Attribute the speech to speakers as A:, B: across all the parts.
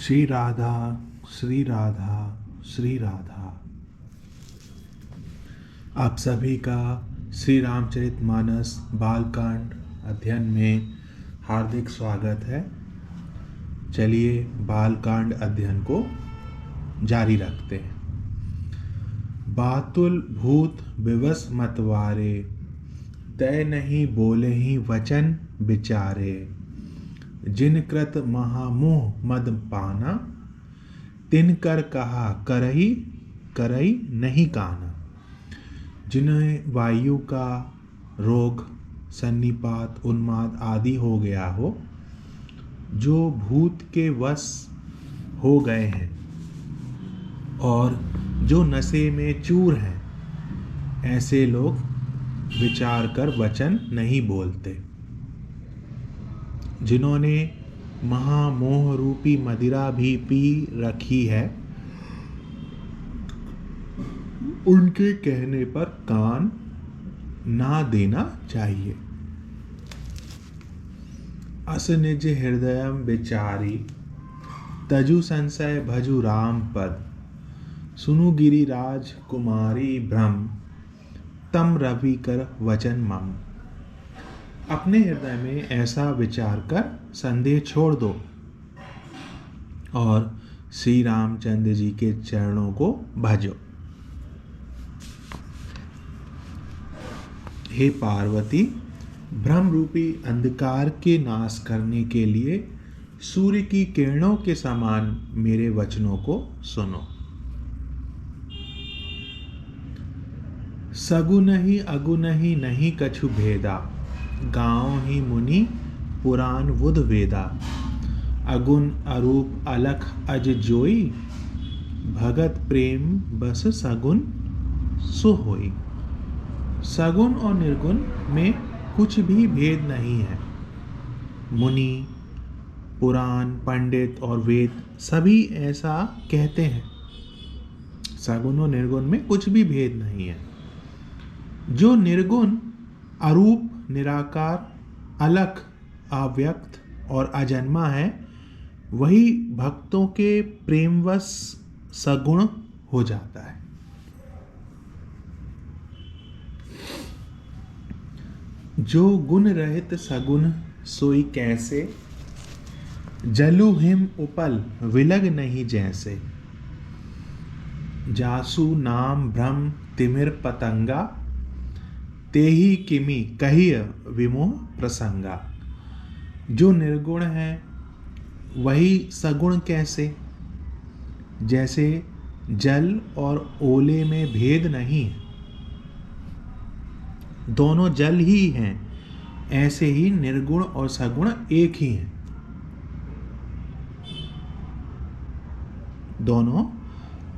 A: श्री राधा श्री राधा श्री राधा। आप सभी का श्री रामचरितमानस बालकांड अध्ययन में हार्दिक स्वागत है। चलिए बालकांड अध्ययन को जारी रखते हैं। बातुल भूत विवश मतवारे, तय नहीं बोले ही वचन विचारे। जिन कृत महामोह मद पाना, तिन कर कहा करही करही नहीं काना। जिन्हें वायु का रोग, सन्निपात, उन्माद आदि हो गया हो, जो भूत के वश हो गए हैं और जो नशे में चूर हैं, ऐसे लोग विचार कर वचन नहीं बोलते। जिन्होंने महामोह रूपी मदिरा भी पी रखी है, उनके कहने पर कान ना देना चाहिए। अस निज हृदय विचारी, तजु संशय भजु राम पद। सुनु गिरिराज कुमारी भ्रम, तम रवि कर वचन मम। अपने हृदय में ऐसा विचार कर संदेह छोड़ दो और श्री रामचंद्र जी के चरणों को भजो। हे पार्वती, ब्रह्म रूपी अंधकार के नाश करने के लिए सूर्य की किरणों के समान मेरे वचनों को सुनो। सगुन ही अगुन ही नहीं कछु भेदा, गाँव ही मुनि पुराण बुध वेदा। अगुण अरूप अलख अज जोई, भगत प्रेम बस सगुन सो होई। सगुण और निर्गुण में कुछ भी भेद नहीं है। मुनि, पुराण, पंडित और वेद सभी ऐसा कहते हैं। सगुण और निर्गुण में कुछ भी भेद नहीं है। जो निर्गुण, अरूप, निराकार, अलख, अव्यक्त और अजन्मा है, वही भक्तों के प्रेमवश सगुण हो जाता है। जो गुण रहित सगुण सोई कैसे, जलु हिम उपल विलग नहीं जैसे। जासु नाम भ्रम तिमिर पतंगा, तेहि किमि कहिय विमोह प्रसंगा। जो निर्गुण है वही सगुण कैसे, जैसे जल और ओले में भेद नहीं है, दोनों जल ही हैं, ऐसे ही निर्गुण और सगुण एक ही हैं। दोनों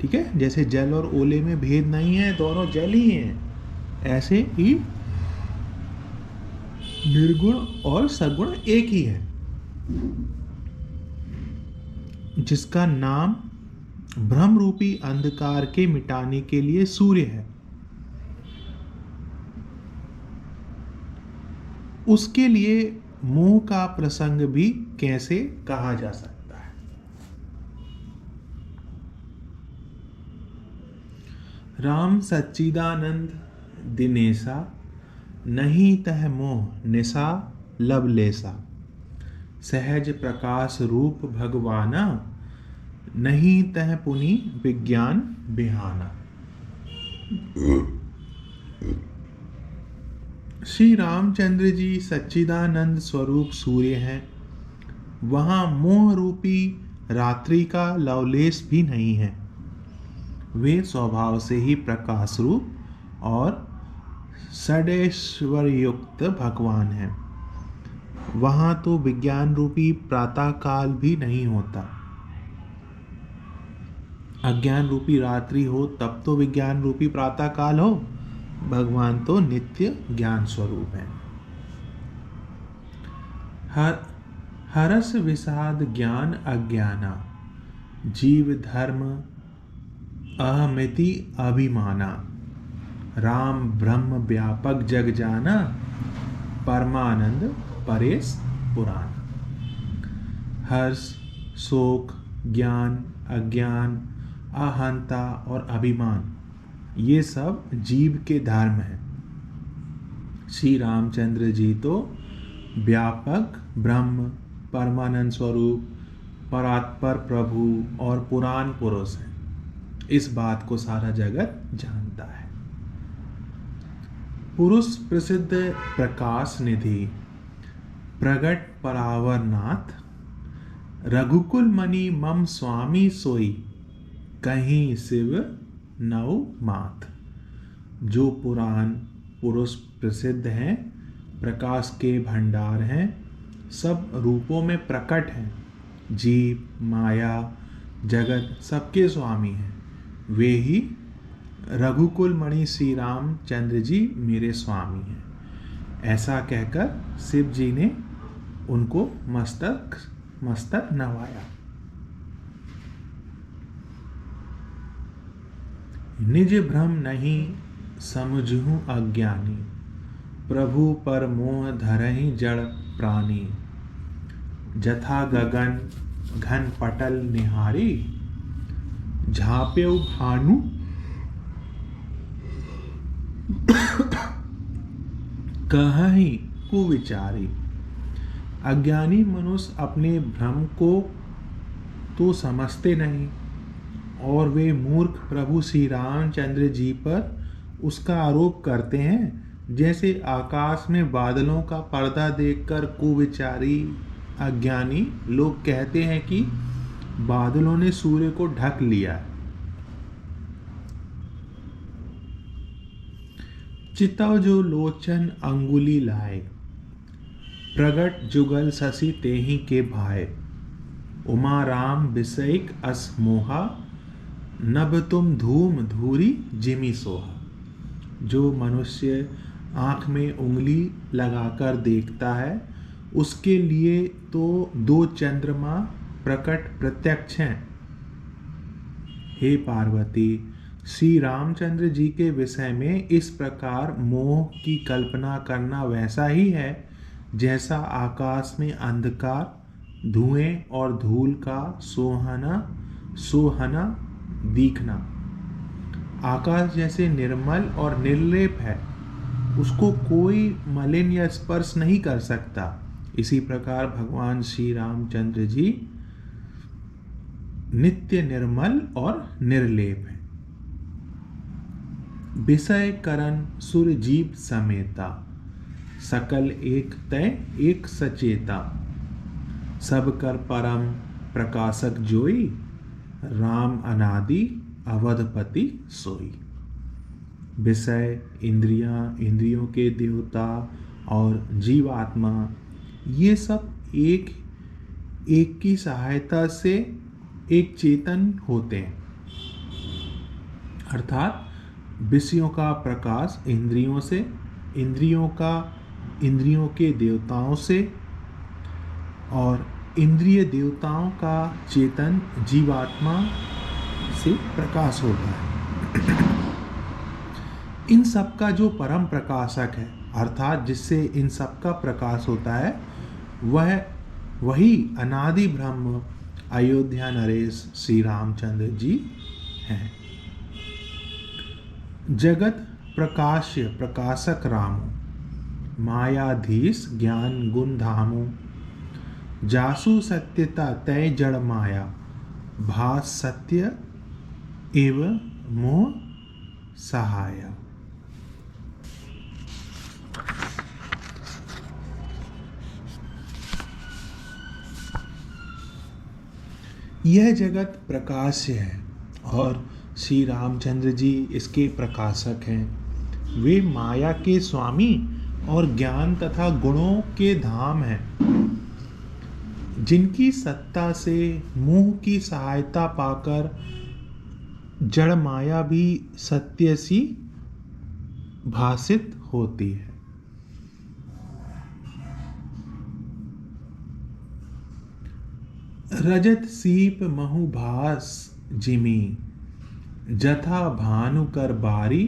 A: ठीक है, जैसे जल और ओले में भेद नहीं है, दोनों जल ही हैं, ऐसे ही निर्गुण और सगुण एक ही है। जिसका नाम भ्रम रूपी अंधकार के मिटाने के लिए सूर्य है, उसके लिए मोह का प्रसंग भी कैसे कहा जा सकता है। राम सच्चिदानंद दिनेसा, नहीं तह मोह निशा लवलेसा। सहज प्रकाश रूप भगवाना, नहीं तह पुनि विज्ञान बिहाना। श्री रामचंद्र जी सच्चिदानंद स्वरूप सूर्य हैं। वहाँ मोह रूपी रात्रि का लवलेश भी नहीं है। वे स्वभाव से ही प्रकाश रूप और षडेश्वर युक्त भगवान हैं। वहाँ तो विज्ञान रूपी प्रातः काल भी नहीं होता। अज्ञान रूपी रात्रि हो तब तो विज्ञान रूपी प्रातः काल हो। भगवान तो नित्य ज्ञान स्वरूप है। हरस विषाद ज्ञान अज्ञाना, जीव धर्म अहमिति अभिमाना। राम ब्रह्म व्यापक जग जाना, परमानंद परेश पुराण। हर्ष, शोक, ज्ञान, अज्ञान, अहंता और अभिमान, ये सब जीव के धर्म हैं। श्री रामचंद्र जी तो व्यापक ब्रह्म, परमानंद स्वरूप, परात्पर प्रभु और पुराण पुरुष हैं। इस बात को सारा जगत जानता है। पुरुष प्रसिद्ध प्रकाश निधि, प्रगट परावर नाथ, रघुकुल मणि मम स्वामी सोई, कहीं शिव नौ मात। जो पुराण पुरुष प्रसिद्ध हैं, प्रकाश के भंडार हैं, सब रूपों में प्रकट हैं, जीव, माया, जगत सबके स्वामी हैं, वे ही रघुकुल मणि श्री रामचंद्र जी मेरे स्वामी हैं। ऐसा कहकर शिव जी ने उनको मस्तक नवाया। निज भ्रम नहीं समझूं अज्ञानी, प्रभु पर मोह धरहि जड़ प्राणी। जथा गगन घन पटल निहारी, झाप्यउ भानु कहहि कुविचारी। अज्ञानी मनुष्य अपने भ्रम को तो समझते नहीं और वे मूर्ख प्रभु श्री रामचंद्र जी पर उसका आरोप करते हैं। जैसे आकाश में बादलों का पर्दा देखकर कुविचारी अज्ञानी लोग कहते हैं कि बादलों ने सूर्य को ढक लिया। चितव जो लोचन अंगुली लाए, प्रगट जुगल शशि तेहि के भाए। उमा राम विषयिक अस मोहा, नभ तुम धूम धूरी जिमि सोहा। जो मनुष्य आँख में उंगली लगाकर देखता है, उसके लिए तो दो चंद्रमा प्रकट प्रत्यक्ष हैं। हे पार्वती, श्री रामचंद्र जी के विषय में इस प्रकार मोह की कल्पना करना वैसा ही है जैसा आकाश में अंधकार, धुएं और धूल का सोहना दिखना। आकाश जैसे निर्मल और निर्लेप है, उसको कोई मलिन या स्पर्श नहीं कर सकता। इसी प्रकार भगवान श्री रामचंद्र जी नित्य निर्मल और निर्लेप है। विषय करण सुर जीव समेता, सकल एक तय एक सचेता। सब कर परम प्रकाशक जोई, राम अनादि अवधपति सोई। विषय, इंद्रियों के देवता और जीवात्मा, ये सब एक की सहायता से एक चेतन होते हैं। अर्थात विषयों का प्रकाश इंद्रियों से, इंद्रियों के देवताओं से और इंद्रिय देवताओं का चेतन जीवात्मा से प्रकाश होता है। इन सब का जो परम प्रकाशक है, अर्थात जिससे इन सब का प्रकाश होता है, वही अनादि ब्रह्म अयोध्या नरेश श्री रामचंद्र जी हैं। जगत प्रकाश्य प्रकाशक रामो, मायाधीश ज्ञान गुण धामो। जासु सत्यता तय जड़ माया, भास सत्य एवं मोह सहाया। यह जगत प्रकाश्य है और श्री रामचंद्र जी इसके प्रकाशक हैं। वे माया के स्वामी और ज्ञान तथा गुणों के धाम हैं, जिनकी सत्ता से मोह की सहायता पाकर जड़ माया भी सत्य सी भासित होती है। रजत सीप महु भास जिमी, जथा भानु कर बारी।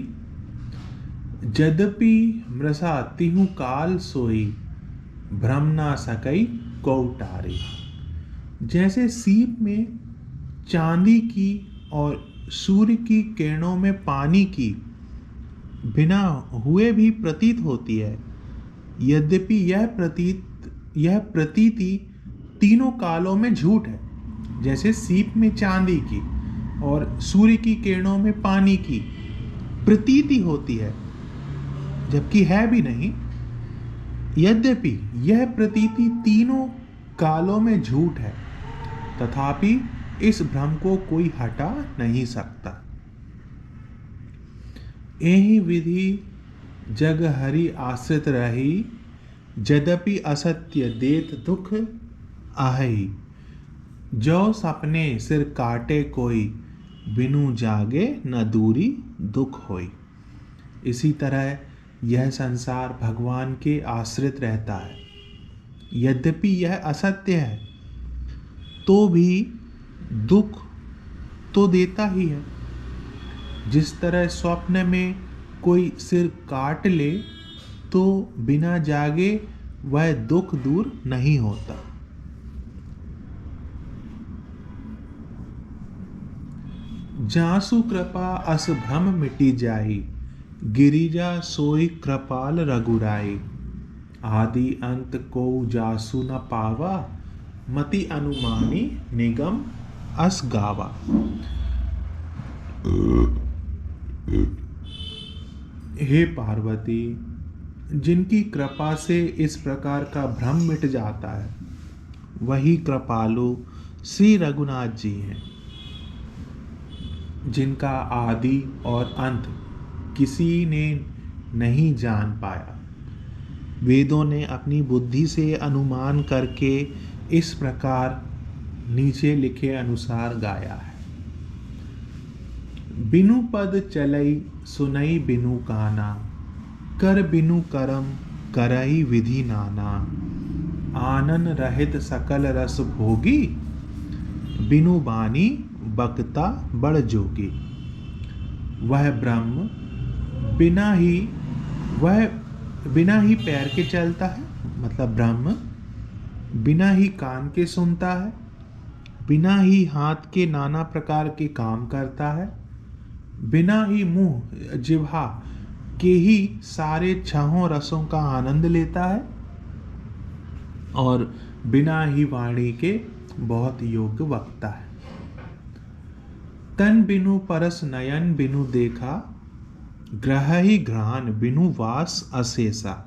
A: यद्यपि मृषा तिहु काल सोई, भ्रम ना सकई कौटारी। जैसे सीप में चांदी की और सूर्य की किरणों में पानी की बिना हुए भी प्रतीत होती है। यद्यपि यह प्रतीति तीनों कालों में झूठ है। जैसे सीप में चांदी की और सूर्य की किरणों में पानी की प्रतीति होती है, जबकि है भी नहीं। यद्यपि यह प्रतीति तीनों कालों में झूठ है, तथापि इस भ्रम को कोई हटा नहीं सकता। यही विधि जग हरि आश्रित रही, यद्यपि असत्य देत दुख आहई। जो सपने सिर काटे कोई, बिनु जागे न दूरी दुख होई। इसी तरह यह संसार भगवान के आश्रित रहता है। यद्यपि यह असत्य है तो भी दुख तो देता ही है। जिस तरह स्वप्न में कोई सिर काट ले तो बिना जागे वह दुख दूर नहीं होता। जासु कृपा अस भ्रम मिटी जाई, गिरिजा सोई कृपाल रघुराई। आदि अंत को जासु न पावा, मति अनुमानी निगम अस गावा। हे पार्वती, जिनकी कृपा से इस प्रकार का भ्रम मिट जाता है, वही कृपालु श्री रघुनाथ जी हैं, जिनका आदि और अंत किसी ने नहीं जान पाया। वेदों ने अपनी बुद्धि से अनुमान करके इस प्रकार नीचे लिखे अनुसार गाया है। बिनु पद चलई सुनई बिनु काना, कर बिनु करम करई विधि नाना। आनन रहित सकल रस भोगी, बिनु बानी बकता बड़ जोगी। वह ब्रह्म बिना ही पैर के चलता है, मतलब ब्रह्म बिना ही कान के सुनता है, बिना ही हाथ के नाना प्रकार के काम करता है, बिना ही मुंह जिह्वा के ही सारे छहों रसों का आनंद लेता है, और बिना ही वाणी के बहुत योग्य वक्ता है। तन बिनु परस नयन बिनु देखा, ग्रह ही घ्राण बिनु वास अशेषा।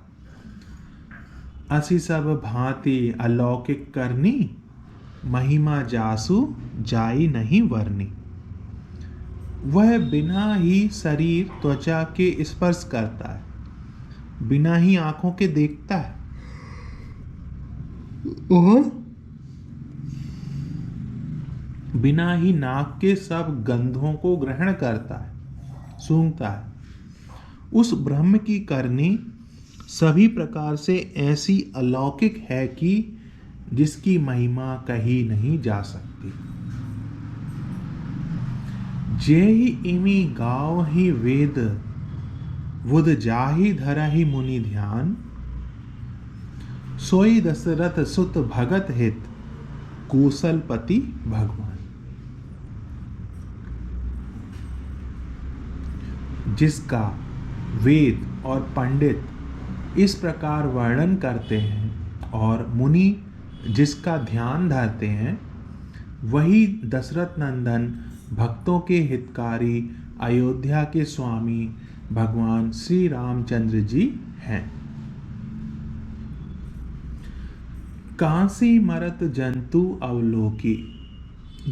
A: असी सब भांति अलौकिक करनी, महिमा जासु जाई नहीं वर्णी। वह बिना ही शरीर त्वचा के स्पर्श करता है, बिना ही आंखों के देखता है, और बिना ही नाक के सब गंधों को ग्रहण करता है, सूंघता है। उस ब्रह्म की करनी सभी प्रकार से ऐसी अलौकिक है कि जिसकी महिमा कही नहीं जा सकती। जे ही इमी गाव ही वेद, वुद जाहि धरहि मुनि ध्यान। सोई दशरथ सुत भगत हित, कौशलपति भगवान। जिसका वेद और पंडित इस प्रकार वर्णन करते हैं और मुनि जिसका ध्यान धरते हैं, वही दशरथ नंदन भक्तों के हितकारी अयोध्या के स्वामी भगवान श्री रामचंद्र जी हैं। कांसी मरत जंतु अवलोकी,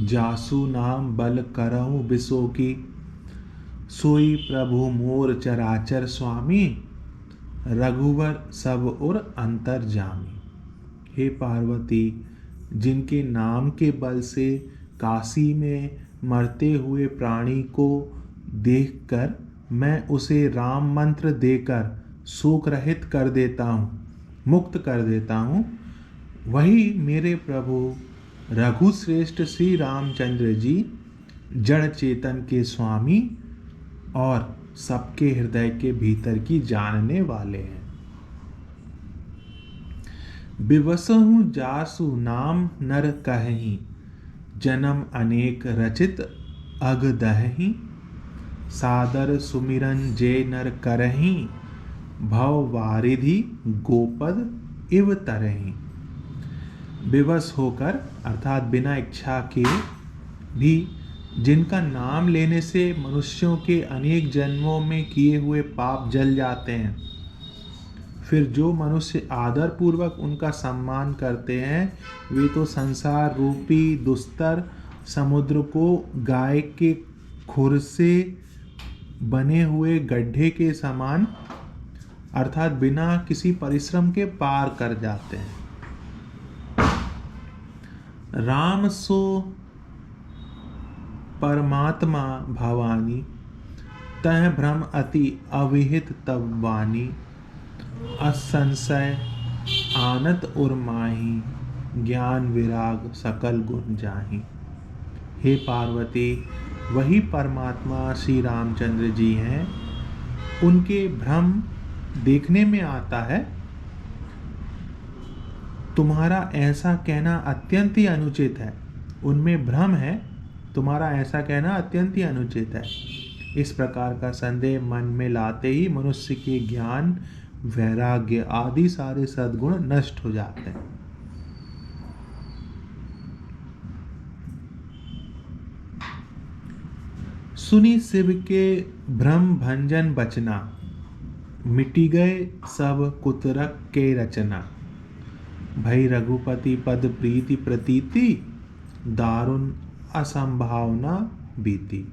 A: जासु नाम बल करहु बिसोकी। सोई प्रभु मोर चराचर स्वामी, रघुवर सब उर अंतर जामी। हे पार्वती, जिनके नाम के बल से काशी में मरते हुए प्राणी को देखकर मैं उसे राम मंत्र देकर शोक रहित कर देता हूँ, मुक्त कर देता हूँ, वही मेरे प्रभु रघुश्रेष्ठ श्री रामचंद्र जी जड़ चेतन के स्वामी और सबके हृदय के भीतर की जानने वाले हैं। विवसहु जासु नाम नर कहीं, जन्म अनेक रचित अग दहहीं, सादर सुमिरन जे नर करहीं, भव वारिधि गोपद इव तरहीं। विवश होकर अर्थात बिना इच्छा के भी जिनका नाम लेने से मनुष्यों के अनेक जन्मों में किए हुए पाप जल जाते हैं, फिर जो मनुष्य आदर पूर्वक उनका सम्मान करते हैं, वे तो संसार रूपी दुस्तर समुद्र को गाय के खुर से बने हुए गड्ढे के समान अर्थात बिना किसी परिश्रम के पार कर जाते हैं। राम सो परमात्मा भवानी, तह भ्रम अति अविहित तब वाणी, असंशय आनत उर्माही, ज्ञान विराग सकल गुण जाही। हे पार्वती, वही परमात्मा श्री रामचंद्र जी हैं। उनके भ्रम देखने में आता है। तुम्हारा ऐसा कहना अत्यंत ही अनुचित है। उनमें भ्रम है, तुम्हारा ऐसा कहना अत्यंत ही अनुचित है। इस प्रकार का संदेह मन में लाते ही मनुष्य के ज्ञान, वैराग्य आदि सारे सद्गुण नष्ट हो जाते हैं। सुनी शिव के भ्रम भंजन बचना, मिटी गए सब कुतरक के रचना। भई रघुपति पद प्रीति प्रतीति, दारुण असंभावना बीती।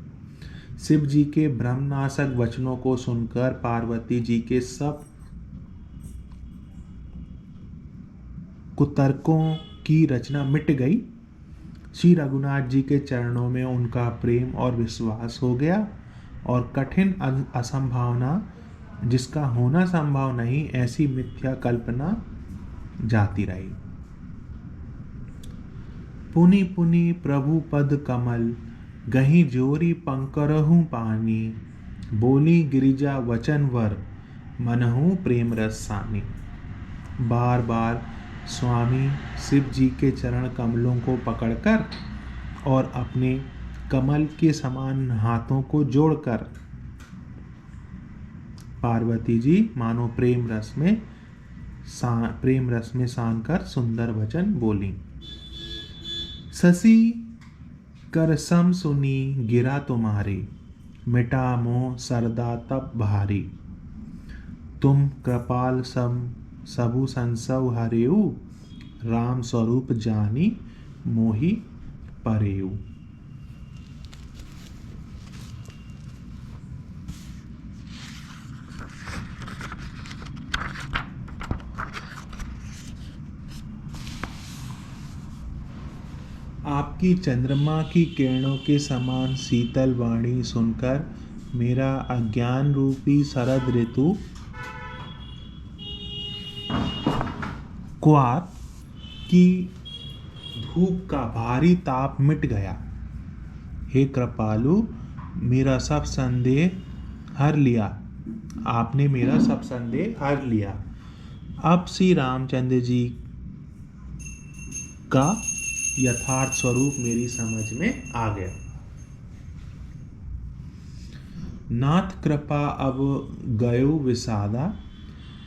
A: शिव जी के भ्रमनाशक वचनों को सुनकर पार्वती जी के सब कुतर्कों की रचना मिट गई। श्री रघुनाथ जी के चरणों में उनका प्रेम और विश्वास हो गया और कठिन असंभावना, जिसका होना संभव नहीं, ऐसी मिथ्या कल्पना जाती रही। पुनि पुनि प्रभु पद कमल, गही जोरी पंकरहु पानी। बोली गिरिजा वचन वर, मनहु प्रेम रसानी। बार बार स्वामी शिव जी के चरण कमलों को पकड़कर और अपने कमल के समान हाथों को जोड़कर पार्वती जी मानो प्रेम रस में सान कर सुंदर वचन बोली। शशि कर सम सुनी गिरा तुम्हारी, मिटा मोह सरदा तप भारी। तुम कृपाल सबु संसव हरेऊ, राम स्वरूप जानी मोहि परेऊ। आपकी चंद्रमा की किरणों के समान शीतल वाणी सुनकर मेरा अज्ञान रूपी शरद ऋतु क्वात की धूप का भारी ताप मिट गया। हे कृपालु, मेरा सब संदेह हर लिया। आपने मेरा सब संदेह हर लिया। अब श्री रामचंद्र जी का यथार्थ स्वरूप मेरी समझ में आ गया। नाथ कृपा अब गयो विषादा,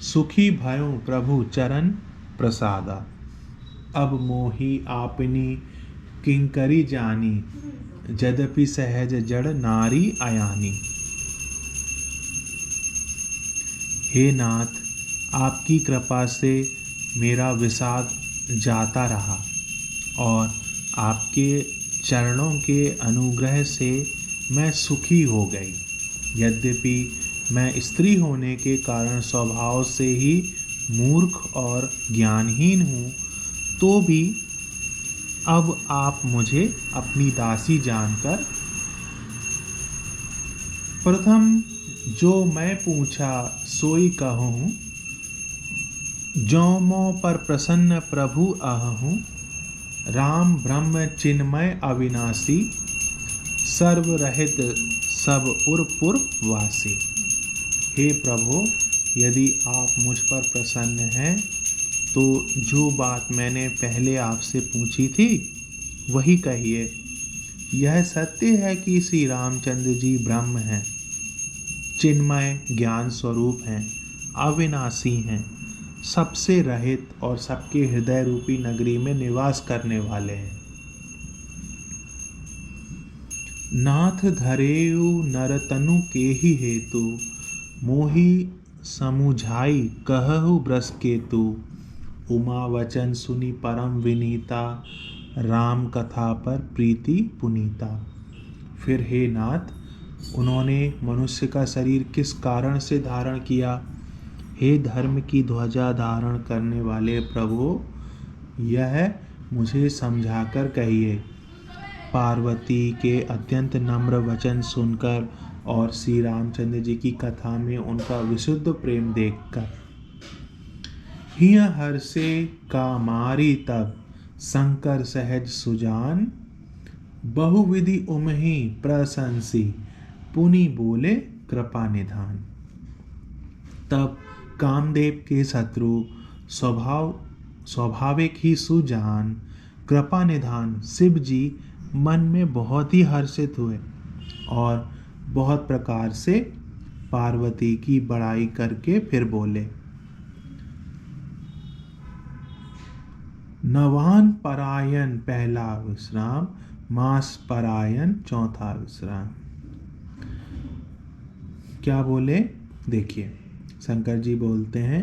A: सुखी भयो प्रभु चरण प्रसादा। अब मोहि आपनी किंकरी जानी, यद्यपि सहज जड़ नारी अयानी। हे नाथ, आपकी कृपा से मेरा विषाद जाता रहा और आपके चरणों के अनुग्रह से मैं सुखी हो गई। यद्यपि मैं स्त्री होने के कारण स्वभाव से ही मूर्ख और ज्ञानहीन हूँ, तो भी अब आप मुझे अपनी दासी जानकर प्रथम जो मैं पूछा सोई कहूँ। जो मों पर प्रसन्न प्रभु अहूँ, राम ब्रह्म चिन्मय अविनाशी, सर्वरहित सब उर वासी। हे प्रभु, यदि आप मुझ पर प्रसन्न हैं तो जो बात मैंने पहले आपसे पूछी थी वही कहिए। यह सत्य है कि श्री रामचंद्र जी ब्रह्म हैं, चिन्मय ज्ञान स्वरूप हैं, अविनाशी हैं, सबसे रहित और सबके हृदय रूपी नगरी में निवास करने वाले हैं। नाथ धरेयु नरतनु के ही हेतु, मोहि समुझाई कहहु ब्रस केतु। उमा वचन सुनी परम विनीता, राम कथा पर प्रीति पुनीता। फिर हे नाथ, उन्होंने मनुष्य का शरीर किस कारण से धारण किया? हे धर्म की ध्वजा धारण करने वाले प्रभु, यह मुझे समझाकर कहिए। पार्वती के अत्यंत नम्र वचन सुनकर और श्री रामचंद्र जी की कथा में उनका विशुद्ध प्रेम देखकर हिय हर्षे का मारी तब, शंकर सहज सुजान। बहुविधि उमहि प्रशंसी, पुनि बोले कृपा निधान। तब कामदेव के शत्रु स्वाभाविक ही सुजान कृपा निधान शिव जी मन में बहुत ही हर्षित हुए और बहुत प्रकार से पार्वती की बड़ाई करके फिर बोले। नवान परायण पहला विश्राम, मास परायण चौथा विश्राम। क्या बोले? देखिए, शंकर जी बोलते हैं,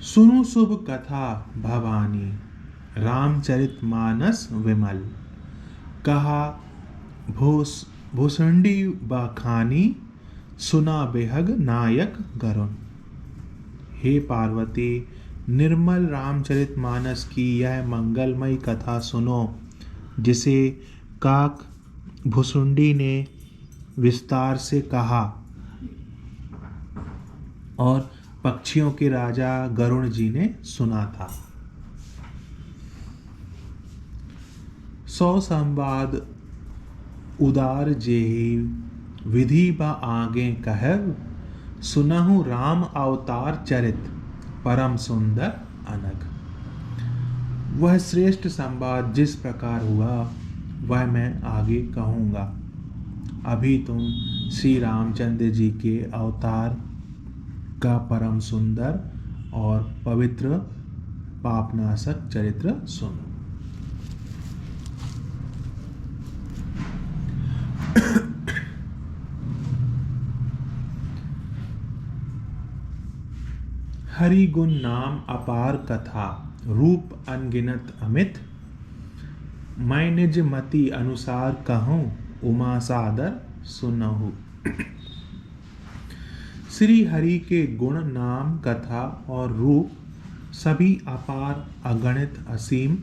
A: सुनु शुभ कथा भवानी, रामचरित मानस विमल। कहा भूसुंडी बखानी, सुना बेहग नायक गरुण। हे पार्वती, निर्मल रामचरित मानस की यह मंगलमयी कथा सुनो, जिसे काक भुसुंडी ने विस्तार से कहा और पक्षियों के राजा गरुण जी ने सुना था। 100 संवाद उदार जेहि, विधि बा आगे कहव। सुनहु राम अवतार चरित, परम सुंदर अनग। वह श्रेष्ठ संवाद जिस प्रकार हुआ वह मैं आगे कहूँगा। अभी तुम श्री रामचंद्र जी के अवतार का परम सुंदर और पवित्र पापनाशक चरित्र सुनो। हरि गुण नाम अपार कथा, रूप अनगिनत अमित। मैं निज मति अनुसार कहूँ, उमा सादर सुनहु। श्री हरि के गुण नाम कथा और रूप सभी अपार अगणित असीम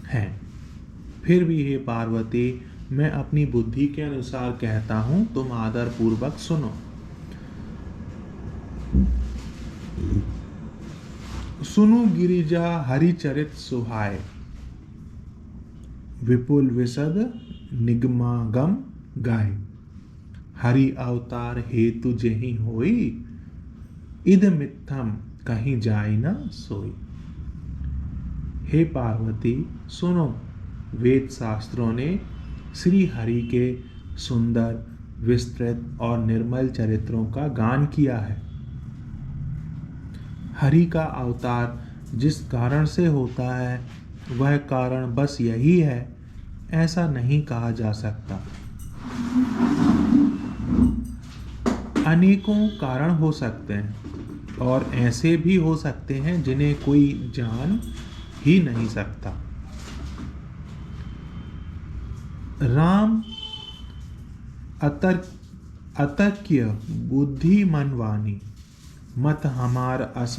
A: हैं। फिर भी हे पार्वती, मैं अपनी बुद्धि के अनुसार कहता हूँ, तुम आदर पूर्वक सुनो। सुनु गिरिजा हरिचरित सुहाय, विपुल विशद निगमागम गाय। हरि अवतार हेतु जेहि होई, इद मिथ्यम कहीं जाय न सोई। हे पार्वती सुनो, वेद शास्त्रों ने श्री हरि के सुंदर, विस्तृत और निर्मल चरित्रों का गान किया है। हरि का अवतार जिस कारण से होता है वह कारण बस यही है, ऐसा नहीं कहा जा सकता। अनेकों कारण हो सकते हैं और ऐसे भी हो सकते हैं जिन्हें कोई जान ही नहीं सकता। राम अतर्क्य बुद्धि मनवानी, मत हमार अस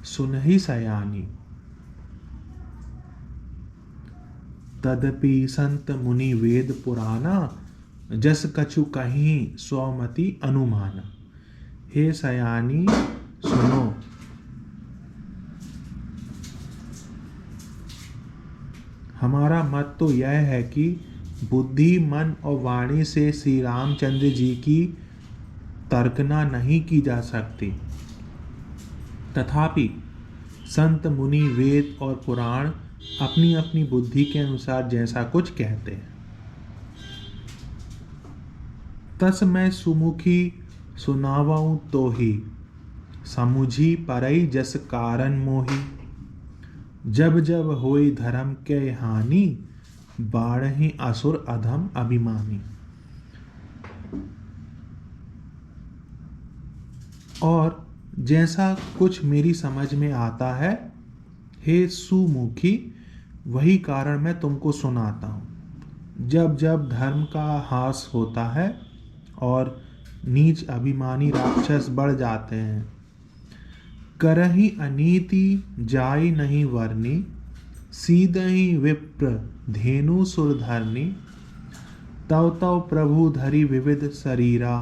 A: सुनहि सयानी। तदपि संत मुनि वेद पुराना, जस कछु कहीं स्वमति अनुमाना। हे सयानी सुनो, हमारा मत तो यह है कि बुद्धि, मन और वाणी से श्री रामचंद्र जी की तर्कना नहीं की जा सकती। तथापि संत मुनि वेद और पुराण अपनी अपनी बुद्धि के अनुसार जैसा कुछ कहते हैं। तस मैं सुमुखी सुनावऊं तो ही, समुझी परई जस कारण मोही। जब जब होई धर्म के हानि, बाढ़हि असुर अधम अभिमानी। और जैसा कुछ मेरी समझ में आता है, हे सुमुखी, वही कारण मैं तुमको सुनाता हूँ। जब जब धर्म का हास होता है और नीच अभिमानी राक्षस बढ़ जाते हैं, करहि अनीति जाई नहीं वर्णी, सीदहि विप्र धेनु सुरधरनी। तव तव प्रभु धरि विविध शरीरा,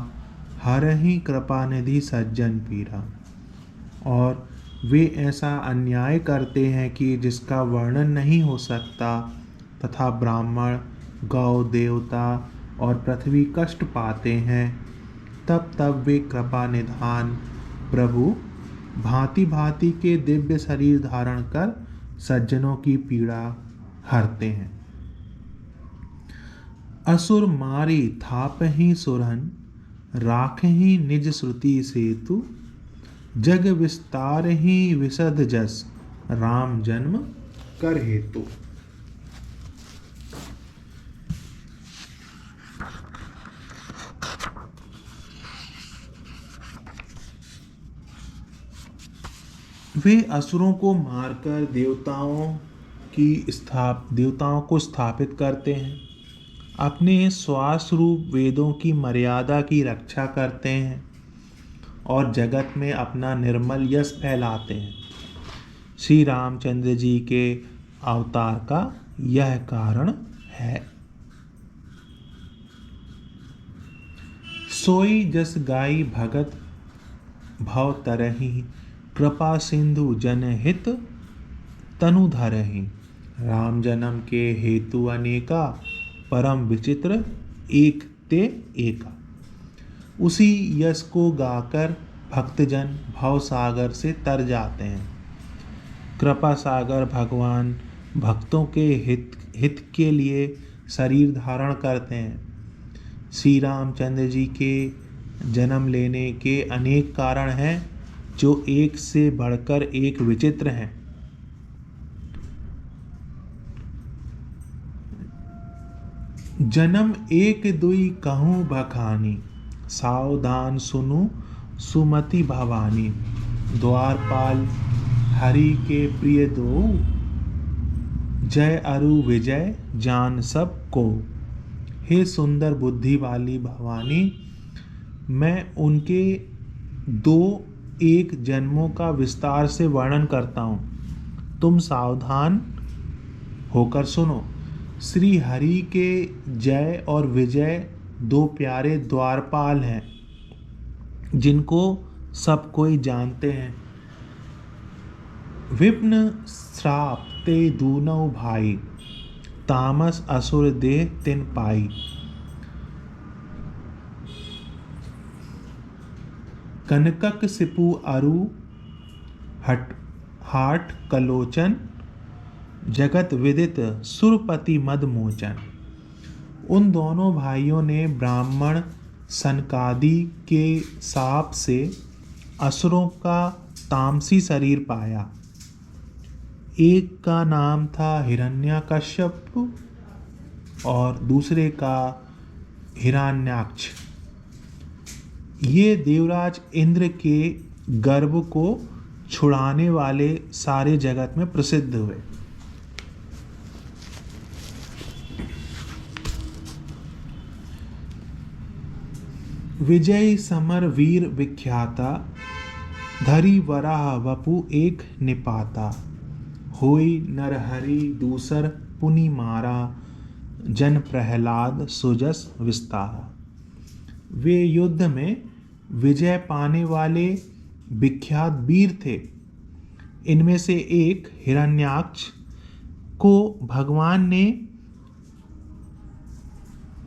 A: हरहि कृपा निधि सज्जन पीरा। और वे ऐसा अन्याय करते हैं कि जिसका वर्णन नहीं हो सकता, तथा ब्राह्मण, गौ, देवता और पृथ्वी कष्ट पाते हैं। तब तब वे कृपा निधान प्रभु भांति भांति के दिव्य शरीर धारण कर सज्जनों की पीड़ा हरते हैं। असुर मारी थापहि सुरन, राखहि निज श्रुति सेतु। जग विस्तार ही विशद जस, राम जन्म कर हेतु। वे असुरों को मारकर देवताओं को स्थापित करते हैं, अपने श्वास रूप वेदों की मर्यादा की रक्षा करते हैं और जगत में अपना निर्मल यश फैलाते हैं। श्री रामचंद्र जी के अवतार का यह कारण है। सोई जस गाई भगत भव तरहि, कृपा सिंधु जनहित तनु धरहि। राम जन्म के हेतु अनेका, परम विचित्र एक ते एका। उसी यश को गाकर भक्तजन भव सागर से तर जाते हैं। कृपा सागर भगवान भक्तों के हित के लिए शरीर धारण करते हैं। श्री रामचंद्र जी के जन्म लेने के अनेक कारण हैं, जो एक से बढ़कर एक विचित्र हैं। जन्म एक दुई कहूँ बखानी, सावधान सुनु सुमति भवानी। द्वारपाल हरि के प्रिय दो, जय अरु विजय जान सब को। हे सुंदर बुद्धि वाली भवानी, मैं उनके दो एक जन्मों का विस्तार से वर्णन करता हूँ। तुम सावधान होकर सुनो। श्री हरि के जय और विजय दो प्यारे द्वारपाल हैं, जिनको सब कोई जानते हैं। विप्न श्राप ते दूनौ भाई, तामस असुर देह तिन पाई। कनकक सिपु अरु हाट कलोचन, जगत विदित सुरपति मद मोचन। उन दोनों भाइयों ने ब्राह्मण सनकादि के शाप से असुरों का तामसी शरीर पाया। एक का नाम था हिरण्यकश्यप और दूसरे का हिरण्याक्ष। ये देवराज इंद्र के गर्भ को छुड़ाने वाले सारे जगत में प्रसिद्ध हुए। विजय समर वीर विख्याता, धरी वराह वपु एक निपाता। होई नरहरि दूसर पुनि मारा, जन प्रहलाद सुजस विस्तारा। वे युद्ध में विजय पाने वाले विख्यात वीर थे। इनमें से एक हिरण्याक्ष को भगवान ने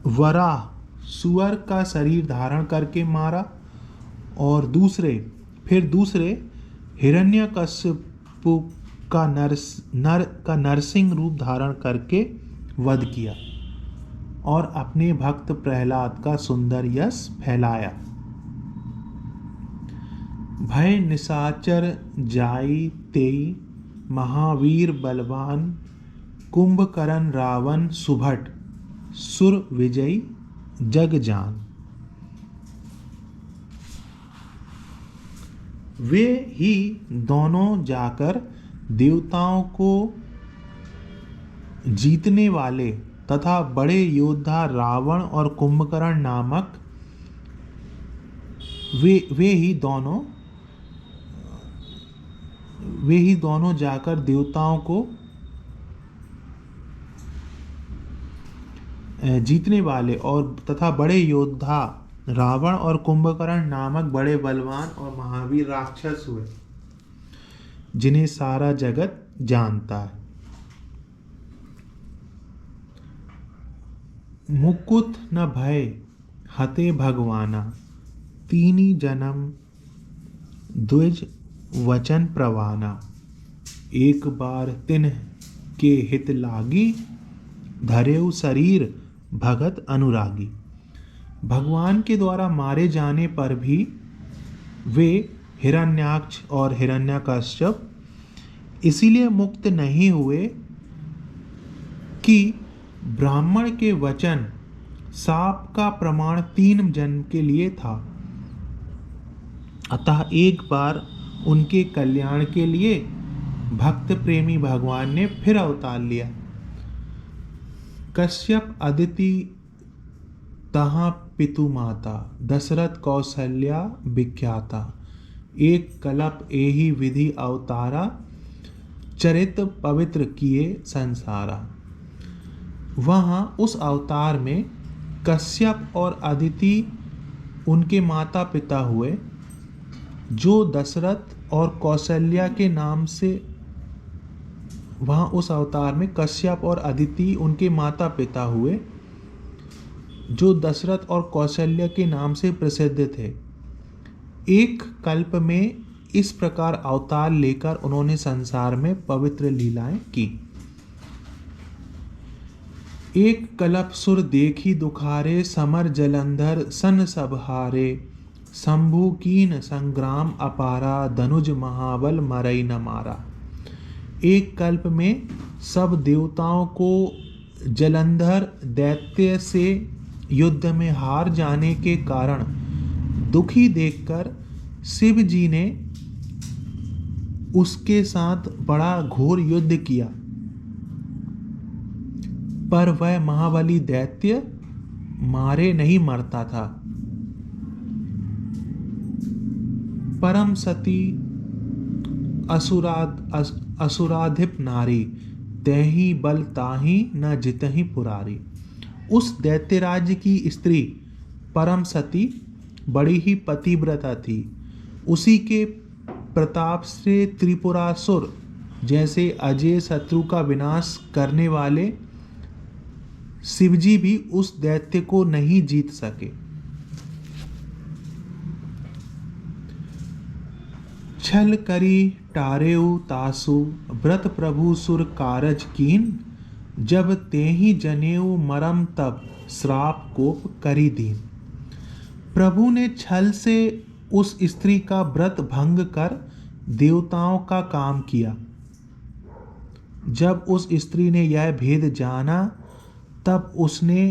A: वराह सुअर का शरीर धारण करके मारा और दूसरे हिरण्यकश्यप हिरण्यकशिपु का नरसिंह रूप धारण करके वध किया और अपने भक्त प्रहलाद का सुंदर यश फैलाया। भय निशाचर जाई तेई महावीर बलवान कुंभकर्ण रावण सुभट सुर विजयी जग जान। वे ही दोनों जाकर देवताओं को जीतने वाले तथा बड़े योद्धा रावण और कुंभकर्ण नामक वे ही दोनों जाकर देवताओं को जीतने वाले और तथा बड़े योद्धा रावण और कुंभकर्ण नामक बड़े बलवान और महावीर राक्षस हुए, जिन्हें सारा जगत जानता है। मुकुत न भय हते भगवाना तीनी जन्म द्विज वचन प्रवाना। एक बार तिन्ह के हित लागी धरेउ शरीर भगत अनुरागी। भगवान के द्वारा मारे जाने पर भी वे हिरण्याक्ष और हिरण्यकश्यप इसीलिए मुक्त नहीं हुए कि ब्राह्मण के वचन साप का प्रमाण 3 जन्म के लिए था। अतः एक बार उनके कल्याण के लिए भक्त प्रेमी भगवान ने फिर अवतार लिया। कश्यप अदिति तहाँ पितु माता दशरथ कौशल्या विख्याता। एक कल्प एहि विधि अवतारा चरित पवित्र किए संसारा। वहाँ उस अवतार में कश्यप और अदिति उनके माता पिता हुए, जो दशरथ और कौशल्या के नाम से उस अवतार में कश्यप और अदिति उनके माता पिता हुए, जो दशरथ और कौशल्या के नाम से प्रसिद्ध थे। एक कल्प में इस प्रकार अवतार लेकर उन्होंने संसार में पवित्र लीलाएं की। एक कल्प सुर देखी दुखारे समर जलंधर सन सब हारे। शंभु कीन संग्राम अपारा धनुज महाबल मरई न मारा। एक कल्प में सब देवताओं को जलंधर दैत्य से युद्ध में हार जाने के कारण दुखी देखकर शिव जी ने उसके साथ बड़ा घोर युद्ध किया, पर वह महाबली दैत्य मारे नहीं मरता था। परम सती असुराधिप नारी तेहि बल ताहि न जितहि पुरारी। उस दैत्यराज की स्त्री परम सती बड़ी ही पतिव्रता थी। उसी के प्रताप से त्रिपुरासुर जैसे अजय शत्रु का विनाश करने वाले शिवजी भी उस दैत्य को नहीं जीत सके। छल करी टारेउ तासु व्रत प्रभु सुर कारज कीन। जब तेहि जनेऊ मरम तब श्राप कोप करी दीन। प्रभु ने छल से उस स्त्री का व्रत भंग कर देवताओं का काम किया। जब उस स्त्री ने यह भेद जाना तब उसने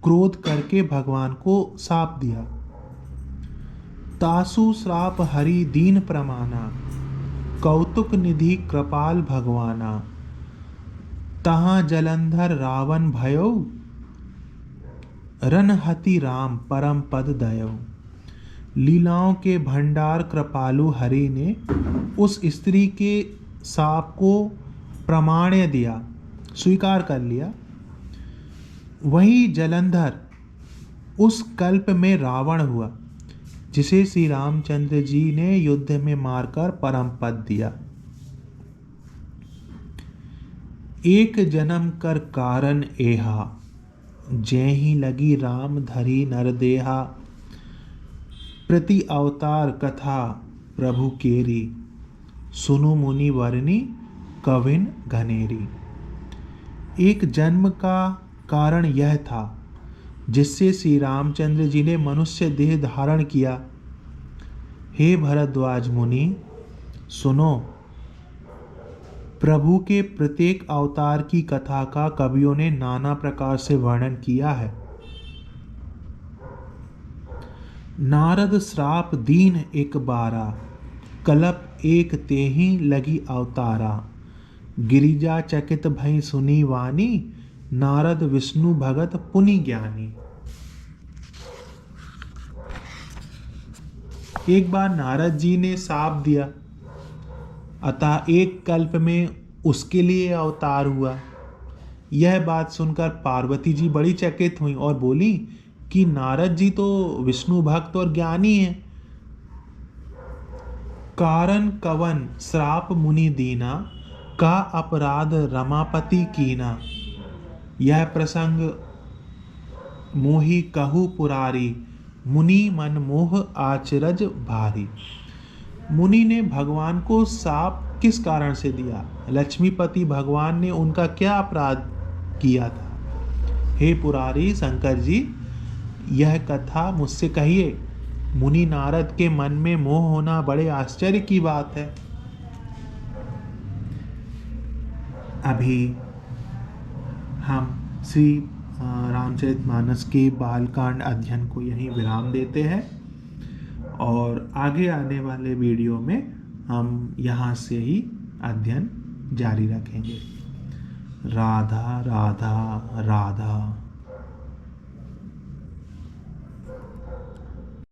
A: क्रोध करके भगवान को शाप दिया। तासु श्राप हरि दीन प्रमाना कौतुक निधि कृपाल भगवाना। तहाँ जलंधर रावण भयो रनहति राम परम पद दयो। लीलाओं के भंडार कृपालु हरि ने उस स्त्री के शाप को प्रमाण्य दिया, स्वीकार कर लिया। वही जलंधर उस कल्प में रावण हुआ, जिसे श्री रामचंद्र जी ने युद्ध में मारकर परम पद दिया। एक जन्म कर कारण एहा जैहि लगी राम धरी नरदेहा। प्रति अवतार कथा प्रभु केरी सुनु मुनि वरनी कविन घनेरी। एक जन्म का कारण यह था जिससे श्री रामचंद्र जी ने मनुष्य देह धारण किया। हे भरद्वाज मुनि, सुनो, प्रभु के प्रत्येक अवतार की कथा का कवियों ने नाना प्रकार से वर्णन किया है। नारद श्राप दीन एक बारा, कलप एक तेहि लगी अवतारा। गिरिजा चकित भई सुनी वाणी, नारद विष्णु भगत पुनि ज्ञानी। एक बार नारद जी ने शाप दिया, अतः एक कल्प में उसके लिए अवतार हुआ। यह बात सुनकर पार्वती जी बड़ी चकित हुई और बोली कि नारद जी तो विष्णु भक्त और ज्ञानी हैं। कारण कवन श्राप मुनि दीना, का अपराध रमापति कीना। यह प्रसंग मोहि कहु पुरारी, मुनि मन मोह आचरज भारी। मुनि ने भगवान को शाप किस कारण से दिया? लक्ष्मीपति भगवान ने उनका क्या अपराध किया था? हे पुरारी शंकर जी, यह कथा मुझसे कहिए। मुनि नारद के मन में मोह होना बड़े आश्चर्य की बात है। अभी हम श्री रामचरितमानस के बालकांड अध्ययन को यहीं विराम देते हैं और आगे आने वाले वीडियो में हम यहाँ से ही अध्ययन जारी रखेंगे। राधा राधा राधा।